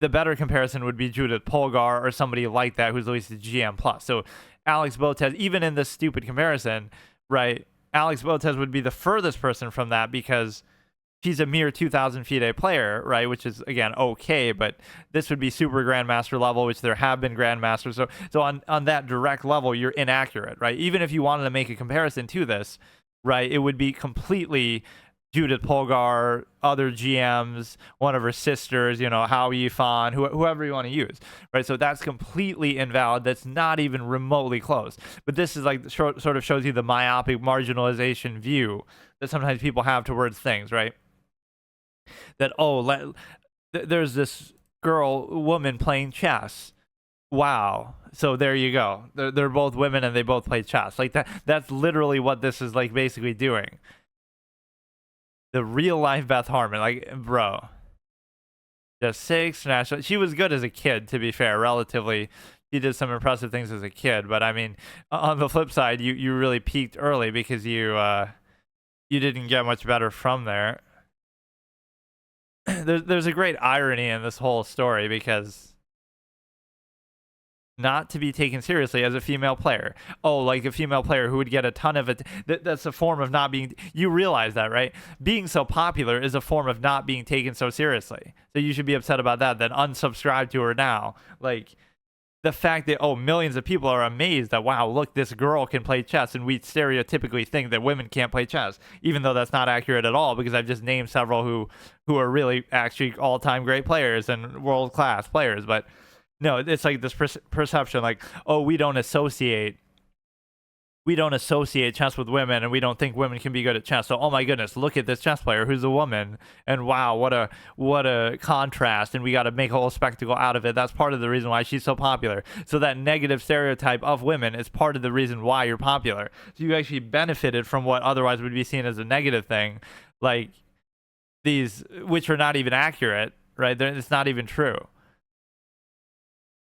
A: The better comparison would be Judith Polgar or somebody like that who's at least a GM plus. So Alex Botez, even in this stupid comparison, right? Alex Botez would be the furthest person from that because she's a mere 2,000 FIDE player, right? Which is, again, okay, but this would be super grandmaster level, which there have been grandmasters. So on that direct level, you're inaccurate, right? Even if you wanted to make a comparison to this, right, it would be completely Judith Polgar, other GMs, one of her sisters, you know, Howie Fan, whoever you want to use, right? So that's completely invalid. That's not even remotely close. But this is like sort of shows you the myopic marginalization view that sometimes people have towards things, right? That, oh, there's this woman playing chess. Wow. So there you go. They're both women and they both play chess. Like that's literally what this is like basically doing. The real life Beth Harmon, like, bro, just 6 national. She was good as a kid, to be fair, relatively. She did some impressive things as a kid, but I mean, on the flip side, you really peaked early because you didn't get much better from there. There's a great irony in this whole story because not to be taken seriously as a female player. Oh, like a female player who would get a ton of it. That's a form of not being, you realize that, right? Being so popular is a form of not being taken so seriously. So you should be upset about that, then unsubscribe to her now. Like, the fact that, oh, millions of people are amazed that, wow, look, this girl can play chess, and we stereotypically think that women can't play chess, even though that's not accurate at all, because I've just named several who are really actually all-time great players and world-class players. But no, it's like this perception, like, oh, we don't associate chess with women, and we don't think women can be good at chess. So, oh my goodness, look at this chess player who's a woman, and wow, what a contrast, and we got to make a whole spectacle out of it. That's part of the reason why she's so popular. So that negative stereotype of women is part of the reason why you're popular. So you actually benefited from what otherwise would be seen as a negative thing, like these, which are not even accurate, right? It's not even true.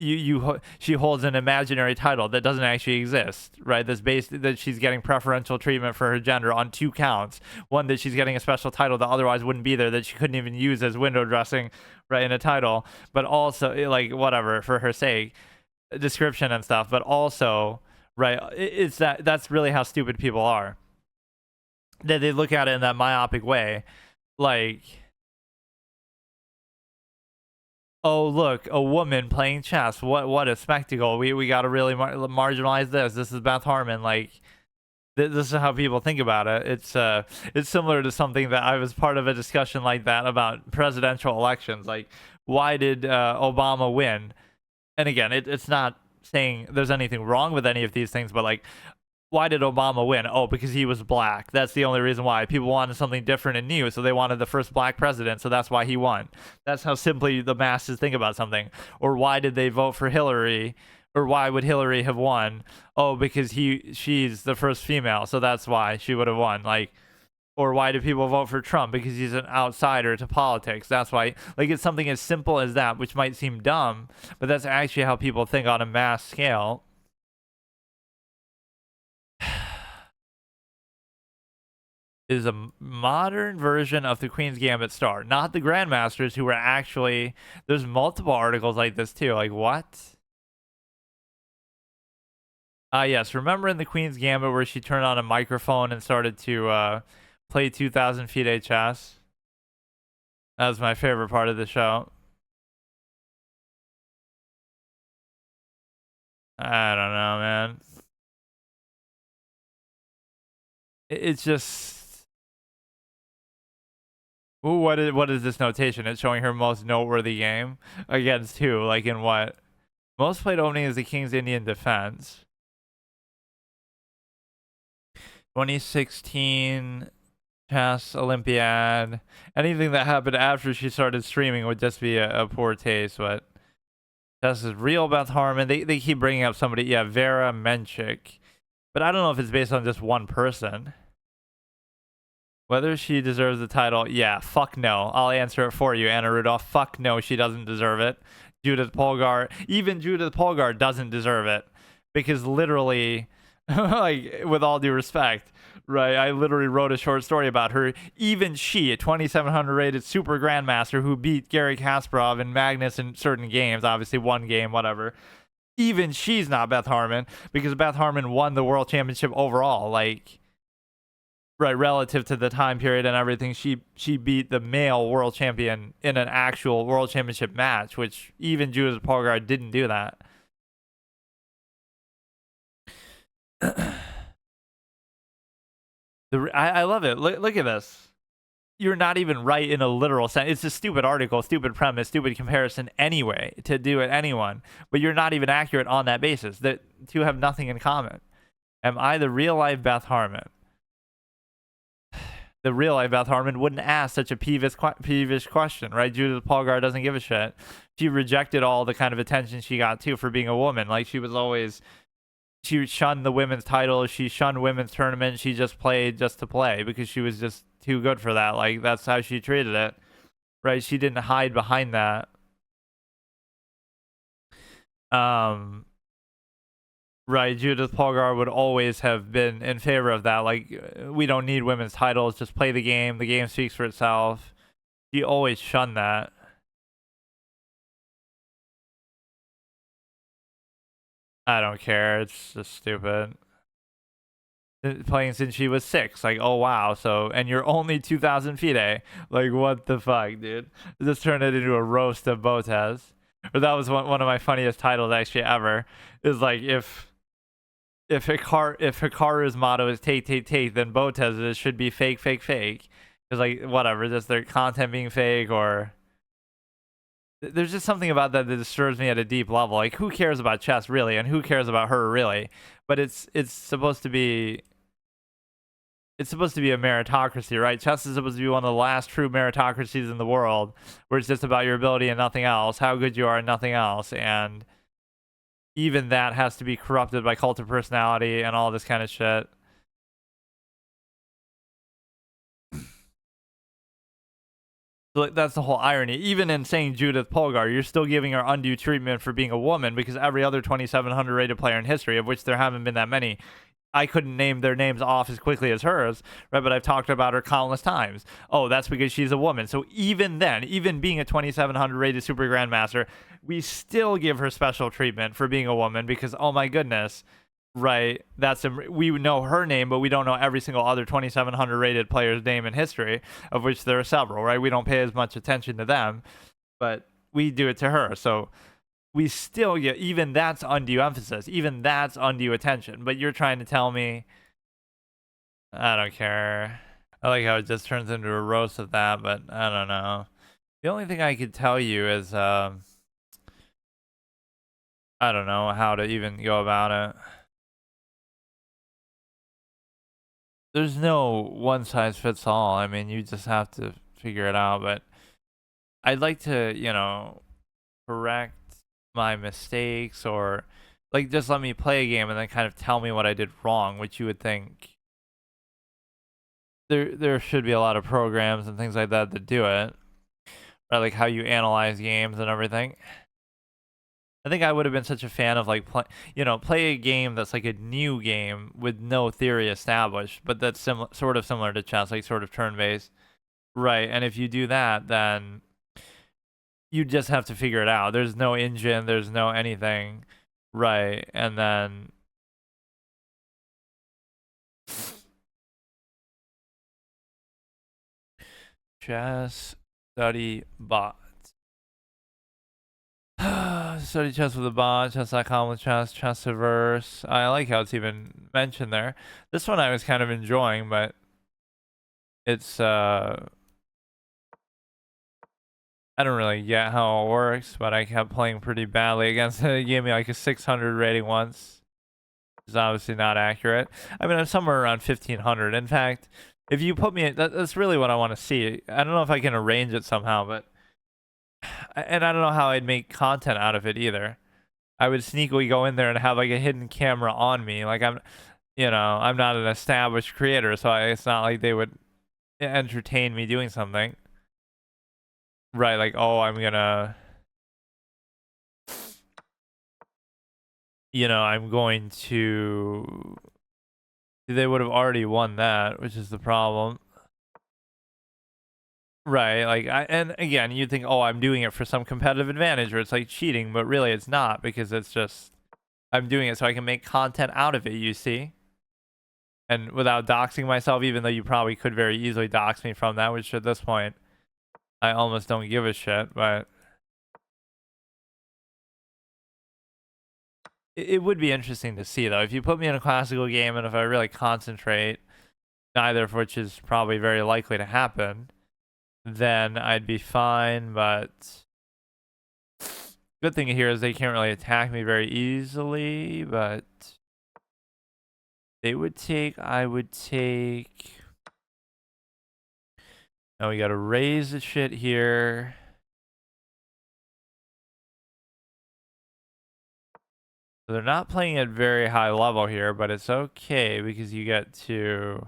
A: She holds an imaginary title that doesn't actually exist, right? That's based that she's getting preferential treatment for her gender on 2 counts. One, that she's getting a special title that otherwise wouldn't be there, that she couldn't even use as window dressing, right, in a title, but also, like, whatever, for her sake, description and stuff, but also, right, it's that's really how stupid people are. That they look at it in that myopic way, like, oh, look, a woman playing chess. What a spectacle. We got to really marginalize this. This is Beth Harmon. Like, this is how people think about it. It's similar to something that I was part of a discussion like that about presidential elections. Like, why did Obama win? And again, it's not saying there's anything wrong with any of these things, but like, why did Obama win? Oh, because he was black. That's the only reason why. People wanted something different and new, so they wanted the first black president, so that's why he won. That's how simply the masses think about something. Or why did they vote for Hillary? Or why would Hillary have won? Oh, because she's the first female, so that's why she would have won. Like, or why do people vote for Trump? Because he's an outsider to politics. That's why. Like, it's something as simple as that, which might seem dumb, but that's actually how people think on a mass scale. Is a modern version of the Queen's Gambit star, not the Grandmasters, who were actually. There's multiple articles like this too. Like, what? Yes. Remember in the Queen's Gambit where she turned on a microphone and started to play 2,000 FIDE chess? That was my favorite part of the show. I don't know, man. It's just. Ooh, what is this notation? It's showing her most noteworthy game against who? Like in what? Most played opening is the King's Indian Defense. 2016 chess Olympiad. Anything that happened after she started streaming would just be a poor taste. But chess is real. Beth Harmon. They keep bringing up somebody. Yeah, Vera Menchik. But I don't know if it's based on just one person. Whether she deserves the title, yeah, fuck no. I'll answer it for you, Anna Rudolph. Fuck no, she doesn't deserve it. Judith Polgar, even Judith Polgar doesn't deserve it. Because literally, like, with all due respect, right, I literally wrote a short story about her. Even she, a 2,700 rated super grandmaster who beat Garry Kasparov and Magnus in certain games, obviously one game, whatever. Even she's not Beth Harmon, because Beth Harmon won the world championship overall. Like, right, relative to the time period and everything, she beat the male world champion in an actual world championship match, which even Judith Polgar didn't do that. I love it. Look at this. You're not even right in a literal sense. It's a stupid article, stupid premise, stupid comparison anyway to do it anyone. But you're not even accurate on that basis. The two have nothing in common. Am I the real life Beth Harmon? The real life Beth Harmon wouldn't ask such a peevish question, right? Judith Polgar doesn't give a shit. She rejected all the kind of attention she got too for being a woman. Like, she was always, she shunned the women's title. She shunned women's tournament. She just played just to play because she was just too good for that. Like, that's how she treated it, right? She didn't hide behind that. Right, Judith Polgar would always have been in favor of that. Like, we don't need women's titles. Just play the game. The game speaks for itself. She always shunned that. I don't care. It's just stupid. Playing since she was 6. Like, oh, wow. So, and you're only 2,000 FIDE. Like, what the fuck, dude? Just turned it into a roast of Botez. Or that was one of my funniest titles, actually, ever. Is like, if Hikaru's motto is take, then Botez's should be fake. Because, like, whatever, just their content being fake, or there's just something about that disturbs me at a deep level. Like, who cares about chess, really? And who cares about her, really? But it's supposed to be a meritocracy, right? Chess is supposed to be one of the last true meritocracies in the world, where it's just about your ability and nothing else, how good you are and nothing else. And even that has to be corrupted by cult of personality and all this kind of shit. So that's the whole irony. Even in saying Judith Polgar, you're still giving her undue treatment for being a woman, because every other 2,700 rated player in history, of which there haven't been that many, I couldn't name their names off as quickly as hers, right? But I've talked about her countless times. Oh, that's because she's a woman. So even then, even being a 2,700 rated super grandmaster, we still give her special treatment for being a woman, because, oh my goodness, right? We know her name, but we don't know every single other 2,700 rated player's name in history, of which there are several, right? We don't pay as much attention to them, but we do it to her. So we still get, even that's undue emphasis, even that's undue attention. But you're trying to tell me, I don't care. I like how it just turns into a roast of that, but I don't know. The only thing I could tell you is, I don't know how to even go about it. There's no one size fits all. I mean, you just have to figure it out. But I'd like to, correct my mistakes, or like just let me play a game and then kind of tell me what I did wrong, which you would think there should be a lot of programs and things like that that do it, right? Like how you analyze games and everything. I think I would have been such a fan of like play a game that's like a new game with no theory established, but that's sort of similar to chess, like sort of turn-based, right? And if you do that, then you just have to figure it out. There's no engine, there's no anything, right? And then chess study bot. Study chess with a bot, chess.com with chess, chessiverse. I like how it's even mentioned there. This one I was kind of enjoying, but it's I don't really get how it works, but I kept playing pretty badly against it. It gave me like a 600 rating once. It's obviously not accurate. I mean, I'm somewhere around 1500. In fact, if you put me, that's really what I want to see. I don't know if I can arrange it somehow, but and I don't know how I'd make content out of it either. I would sneakily go in there and have like a hidden camera on me. Like I'm not an established creator, so it's not like they would entertain me doing something. Right, like, oh, I'm gonna, I'm going to, they would have already won that, which is the problem. Right, like, and again, you'd think, oh, I'm doing it for some competitive advantage, or it's like cheating, but really it's not, because it's just, I'm doing it so I can make content out of it, you see? And without doxing myself, even though you probably could very easily dox me from that, which at this point, I almost don't give a shit, but it would be interesting to see, though. If you put me in a classical game and if I really concentrate, neither of which is probably very likely to happen, then I'd be fine, but good thing here is they can't really attack me very easily, but they would take, I would take. Now we gotta raise the shit here. So they're not playing at very high level here, but it's okay because you get to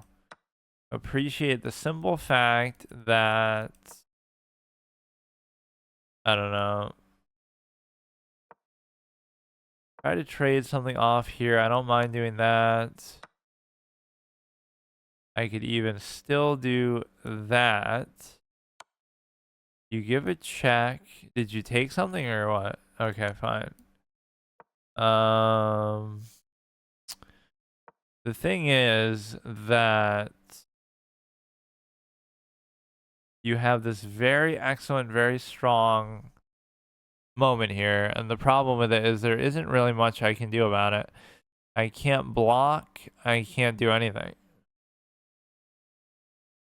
A: appreciate the simple fact that, I don't know, try to trade something off here. I don't mind doing that. I could even still do that. You give a check. Did you take something or what? Okay, fine. The thing is that you have this very excellent, very strong moment here, and the problem with it is there isn't really much I can do about it. I can't block, I can't do anything.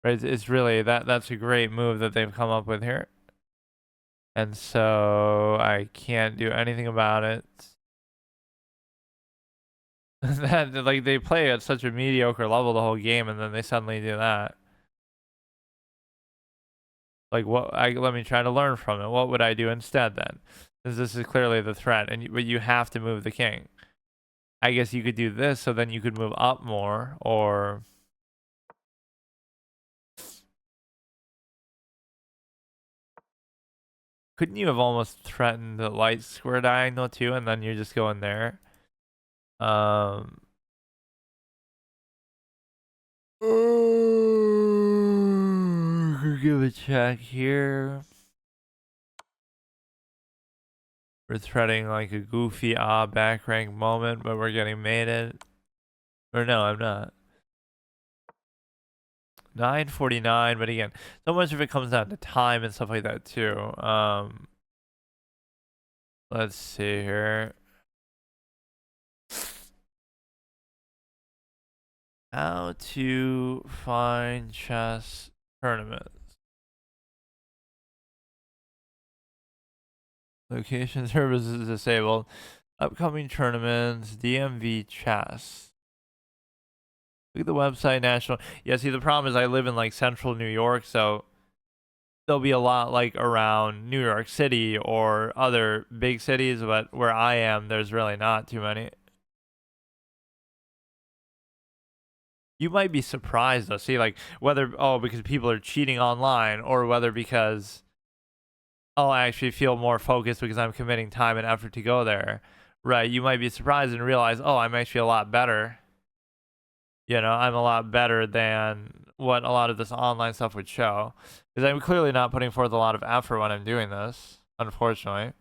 A: Right? It's really that's a great move that they've come up with here. And so I can't do anything about it. That, like, they play at such a mediocre level the whole game, and then they suddenly do that. Like, let me try to learn from it. What would I do instead then? Because this is clearly the threat, but you have to move the king. I guess you could do this, so then you could move up more, or couldn't you have almost threatened the light square diagonal too, and then you just go in there? Give a check here. We're threading like a goofy back rank moment, but we're getting mated. Or no, I'm not. 9:49, but again, so much of it comes down to time and stuff like that too. Let's see here. How to find chess tournaments. Location services disabled. Upcoming tournaments. DMV chess. Look at the website. National. Yeah, see, the problem is I live in like central New York, so there'll be a lot like around New York City or other big cities, but where I am, there's really not too many. You might be surprised though. See, like whether because people are cheating online, or whether because I'll actually feel more focused because I'm committing time and effort to go there. Right? You might be surprised and realize, oh, I'm actually a lot better. I'm a lot better than what a lot of this online stuff would show. Because I'm clearly not putting forth a lot of effort when I'm doing this, unfortunately.